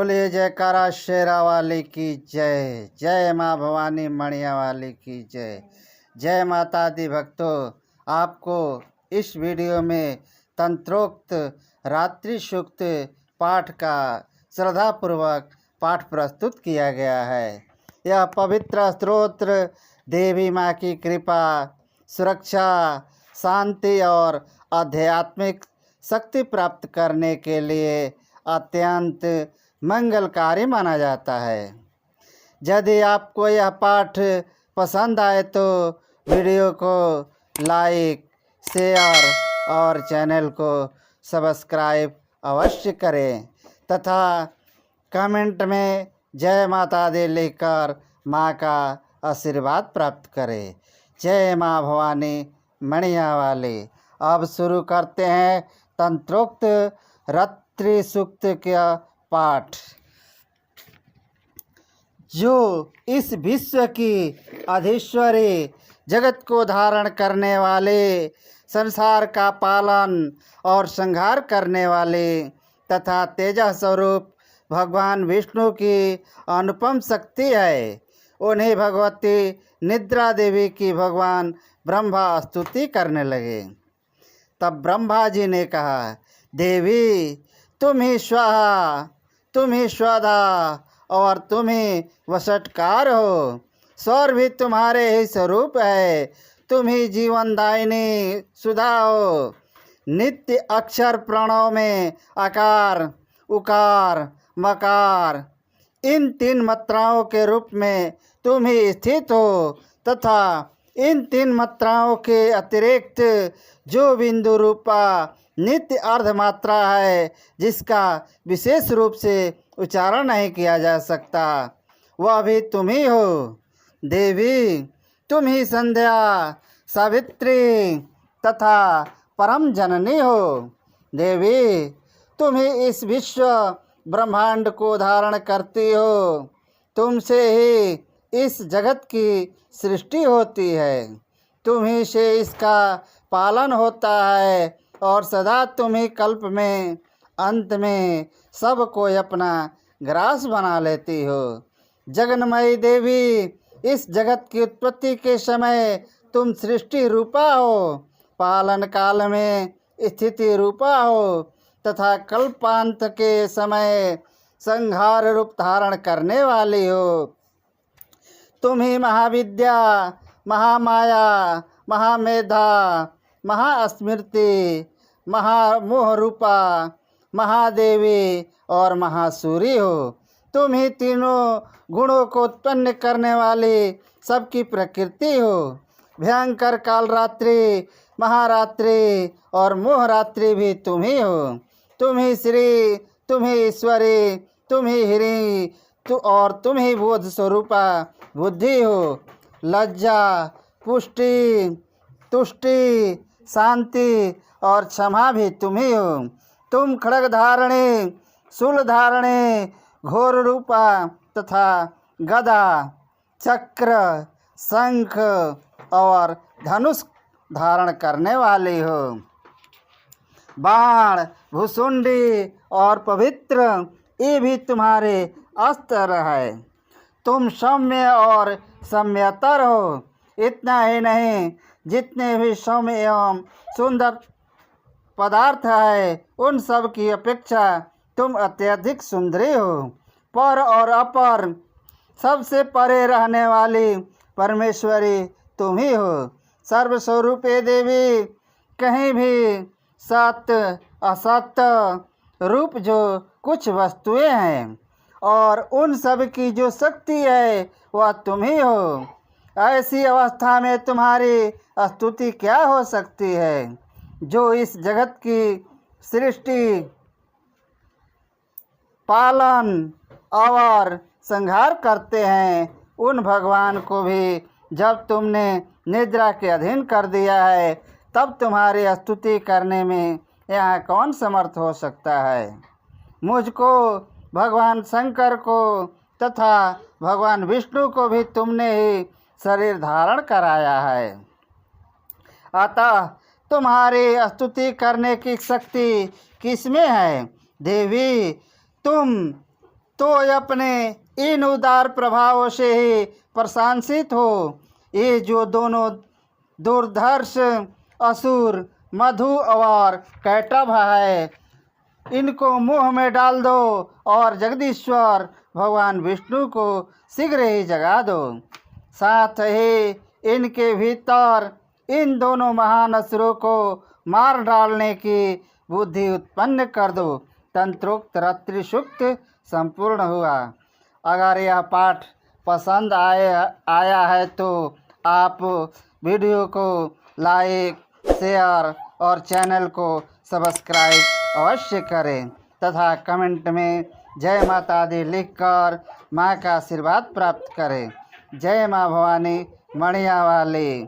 बोलिए जयकारा शेरा वाली की जय। जय माँ भवानी मणिया वाली की जय। जय माता दी भक्तों, आपको इस वीडियो में तंत्रोक्त रात्रि सूक्त पाठ का श्रद्धापूर्वक पाठ प्रस्तुत किया गया है। यह पवित्र स्तोत्र देवी माँ की कृपा, सुरक्षा, शांति और आध्यात्मिक शक्ति प्राप्त करने के लिए अत्यंत मंगलकारी माना जाता है। यदि आपको यह पाठ पसंद आए तो वीडियो को लाइक, शेयर और चैनल को सब्सक्राइब अवश्य करें तथा कमेंट में जय माता दी लिखकर माँ का आशीर्वाद प्राप्त करें। जय माँ भवानी मणिया वाली। अब शुरू करते हैं तंत्रोक्त रात्रि सूक्त का पाठ। जो इस विश्व की अधीश्वरी, जगत को धारण करने वाले, संसार का पालन और संहार करने वाले तथा तेजः स्वरूप भगवान विष्णु की अनुपम शक्ति है, उन्हें भगवती निद्रा देवी की भगवान ब्रह्मा स्तुति करने लगे। तब ब्रह्मा जी ने कहा, देवी तुम ही स्वाहा, तुम ही स्वधा और तुम ही वशटकार हो। स्वर भी तुम्हारे ही स्वरूप है, तुम ही जीवनदायिनी सुधा हो। नित्य अक्षर प्रणव में आकार, उकार, मकार इन तीन मात्राओं के रूप में तुम ही स्थित हो तथा इन तीन मात्राओं के अतिरिक्त जो बिंदु रूपा नित्य अर्ध मात्रा है, जिसका विशेष रूप से उच्चारण नहीं किया जा सकता, वह भी तुम ही हो। देवी तुम ही संध्या, सावित्री तथा परम जननी हो। देवी तुम ही इस विश्व ब्रह्मांड को धारण करती हो, तुमसे ही इस जगत की सृष्टि होती है, तुम ही से इसका पालन होता है और सदा तुम ही कल्प में अंत में सब को अपना ग्रास बना लेती हो। जगन्मयी देवी, इस जगत की उत्पत्ति के समय तुम सृष्टि रूपा हो, पालन काल में स्थिति रूपा हो तथा कल्पांत के समय संहार रूप धारण करने वाली हो। तुम ही महाविद्या, महामाया, महामेधा, महास्मृति, महामोह रूपा, महादेवी और महासूरी हो। तुम ही तीनों गुणों को उत्पन्न करने वाली सबकी प्रकृति हो। भयंकर कालरात्रि, महारात्रि और मोहरात्रि भी तुम ही हो। तुम ही श्री, तुम ही ईश्वरी, तुम ही हिरी और तुम ही बोध स्वरूपा बुद्धि हो। लज्जा, पुष्टि, तुष्टि, शांति और क्षमा भी तुम ही हो। तुम खड्ग धारणी, शूल धारणी, घोर रूपा तथा गदा, चक्र, शंख और धनुष धारण करने वाली हो। बाण, भुसुंडी और पवित्र ये भी तुम्हारे अस्त्र है। तुम सौम्य और सम्यतर हो। इतना ही नहीं, जितने भी सौम्य एवं सुंदर पदार्थ है, उन सब की अपेक्षा तुम अत्यधिक सुंदरी हो। पर और अपर सबसे परे रहने वाली परमेश्वरी तुम ही हो। सर्वस्वरूपे देवी, कहीं भी सत्य असत्य रूप जो कुछ वस्तुएं हैं और उन सब की जो शक्ति है वह तुम ही हो। ऐसी अवस्था में तुम्हारी स्तुति क्या हो सकती है। जो इस जगत की सृष्टि, पालन और संहार करते हैं, उन भगवान को भी जब तुमने निद्रा के अधीन कर दिया है, तब तुम्हारी स्तुति करने में यहाँ कौन समर्थ हो सकता है। मुझको, भगवान शंकर को तथा भगवान विष्णु को भी तुमने ही शरीर धारण कराया है, अतः तुम्हारी स्तुति करने की शक्ति किसमें है। देवी तुम तो अपने इन उदार प्रभावों से ही प्रशंसित हो। ये जो दोनों दुर्धर्ष असुर मधु और कैटभ है, इनको मुंह में डाल दो और जगदीश्वर भगवान विष्णु को शीघ्र ही जगा दो। साथ ही इनके भीतर इन दोनों महान असुरों को मार डालने की बुद्धि उत्पन्न कर दो। तंत्रोक्त रात्रि सूक्त संपूर्ण हुआ। अगर यह पाठ पसंद आया है तो आप वीडियो को लाइक, शेयर और चैनल को सब्सक्राइब अवश्य करें तथा कमेंट में जय माता दी लिखकर माँ का आशीर्वाद प्राप्त करें। जय माँ भवानी मणिया वाली।